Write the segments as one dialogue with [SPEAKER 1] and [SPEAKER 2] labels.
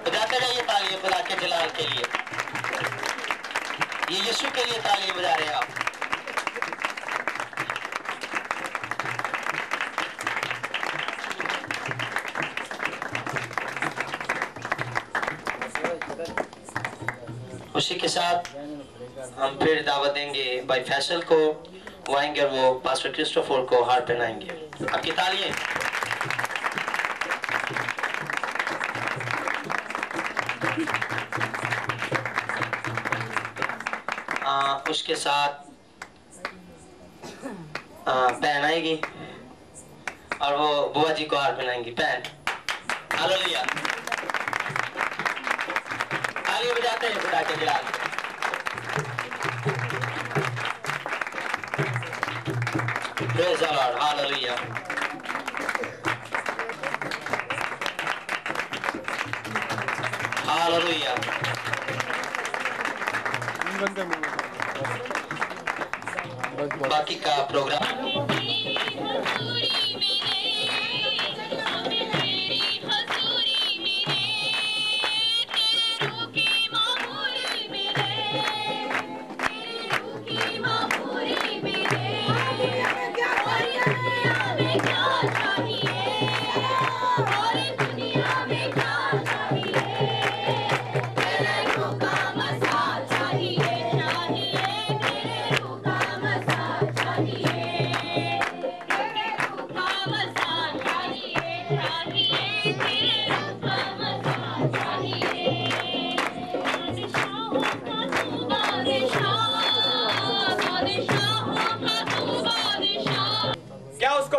[SPEAKER 1] बजाते रहिए तालियां खुदा के जलाल के लिए। ये यीशु के लिए तालियां बजा रहे हैं आप। उसी के साथ हम फिर दावत देंगे भाई फैसल को, वो आएंगे और वो पास्टर क्रिस्टोफर को हार पहनाएंगे। आपकी तालियां। उसके साथ पहनाएगी और वो बुआ जी को हार पहनाएंगी। पहन हालेलुया। तालियां बजाते हैं खुदा के जलाल। Praise the Lord. Hallelujah. Hallelujah. बाकी का प्रोग्राम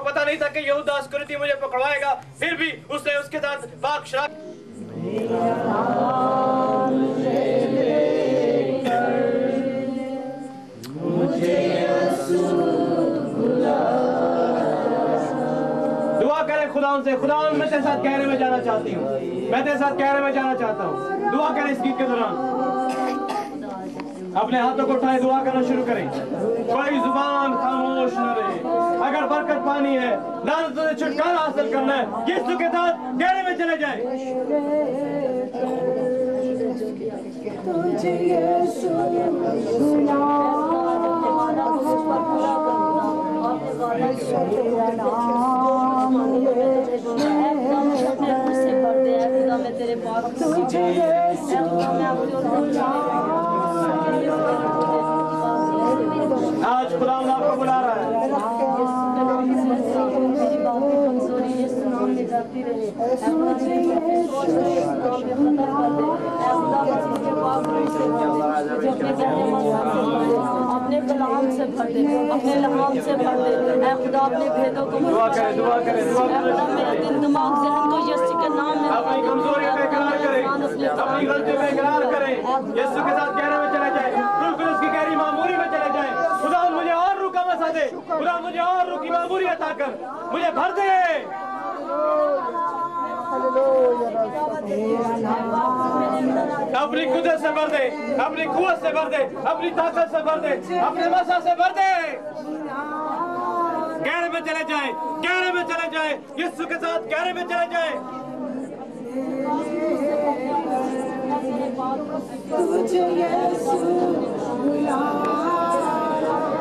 [SPEAKER 2] पता नहीं था कि यहूदा अस्करियोती मुझे पकड़वाएगा, फिर भी उसने उसके साथ पाक शराब। दुआ करें खुदा उनसे, खुदा मैं तेरे साथ कहने में जाना चाहती हूँ, मैं तेरे साथ कहने में जाना चाहता हूँ। दुआ करें इस गीत के दौरान, अपने हाथों को उठाए, दुआ करना शुरू करें। कोई जुबान खामोश न रहे। अगर बरकत पानी है, लानत से छुटकारा हासिल करना है, यीशु के साथ गहरे में चले जाए। आज खुदा आपको बुला रहा है।
[SPEAKER 3] अपने कलाम से भर दे, अपने लहाम से भर दे। ऐ खुदा अपने भेदों को
[SPEAKER 2] दुआ करें, दुआ करें, दुआ करें।
[SPEAKER 3] मेरा दिल दिमाग जहन को यीशु के नाम में
[SPEAKER 2] अपनी कमजोरी पे इकरार करें, अपनी गलती पे इकरार करें, यीशु के साथ गहरे में चले जाए, बिल्कुल उसकी गहरी मामूली में चले जाए। खुदा मुझे और रूह का मसा दे, खुदा मुझे और रूह की मामूली अता कर, मुझे भर दे। अपनी कुदरत से भर दे, अपनी कुव्वत से भर दे, अपनी ताकत से भर दे, अपने मसा से भर दे। गहरे में चले जाए, गहरे में चले जाए, यीशु के साथ गहरे में चले जाए।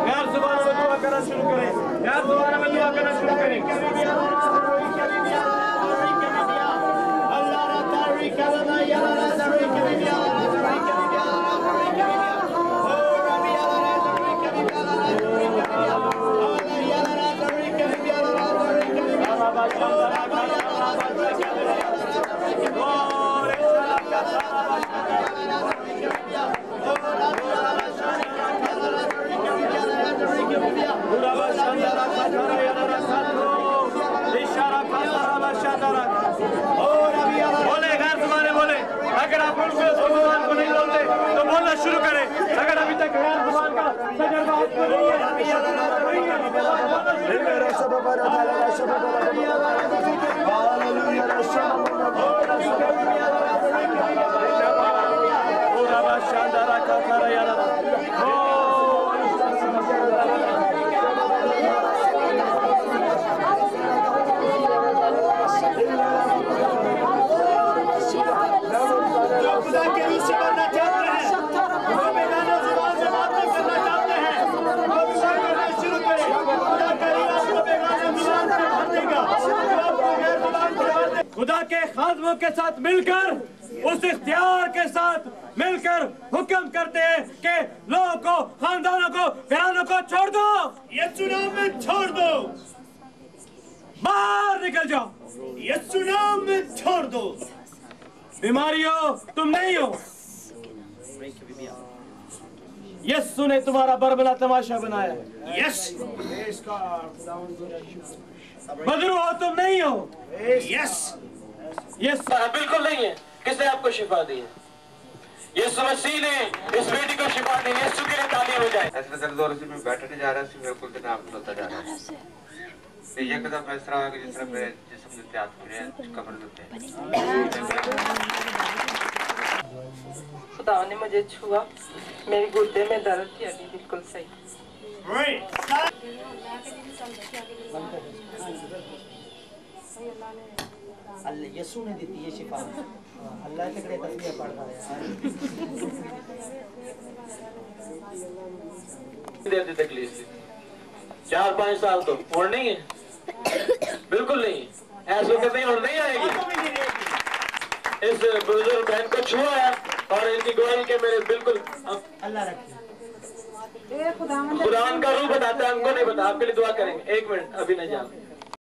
[SPEAKER 2] यार जुबान में दुआ करना शुरू करें, यार जुबान में दुआ करना शुरू करें। करें। अगर अभी तक गैर जुबान का तजर्बा आपको नहीं है, खुदा के खादमों के साथ मिलकर, उस इख्तियार के साथ मिलकर हुक्म करते हैं कि लोगों को, खानदानों को, घरानों को छोड़ दो, यीशु नाम में छोड़ दो, बाहर निकल जाओ, यीशु नाम में छोड़ दो। बीमारियों तुम नहीं हो, यीशु ने तुम्हारा बरबला तमाशा बनाया। यस, बदरू हो तुम नहीं हो। यस, यस
[SPEAKER 1] बिल्कुल नहीं है। किसने आपको शिफा दी है? यीशु मसीह ने इस बेटी को शिफा दी। यीशु के लिए तालीम हो जाए।
[SPEAKER 4] ऐसे दर्द से मैं बैठने जा रहा हूँ, बिल्कुल दिन आप होता जा रहा है। ये कदम इस तरह है कि जिस तरह मेरे जिस्म में त्याग किए कब्र देते हैं।
[SPEAKER 5] खुदा ने मुझे छुआ, मेरे गुर्दे में दर्द थी, अभी बिल्कुल सही।
[SPEAKER 6] अल्लाह यीशु ने दी थी ये शिफा। अल्लाह के लिए तस्बीह पढ़ रहा है।
[SPEAKER 1] देती तकलीफ थी 4-5 साल तो और नहीं है, बिल्कुल नहीं। ऐसे वक्त नहीं और नहीं आएगी। इस बुजुर्ग बहन को छुआ है और इनकी गवाही के मेरे बिल्कुल
[SPEAKER 6] अल्लाह रखे।
[SPEAKER 1] खुदा का रूह बताता है, हमको नहीं पता। आपके लिए दुआ करेंगे। 1 मिनट, अभी नहीं जाओ।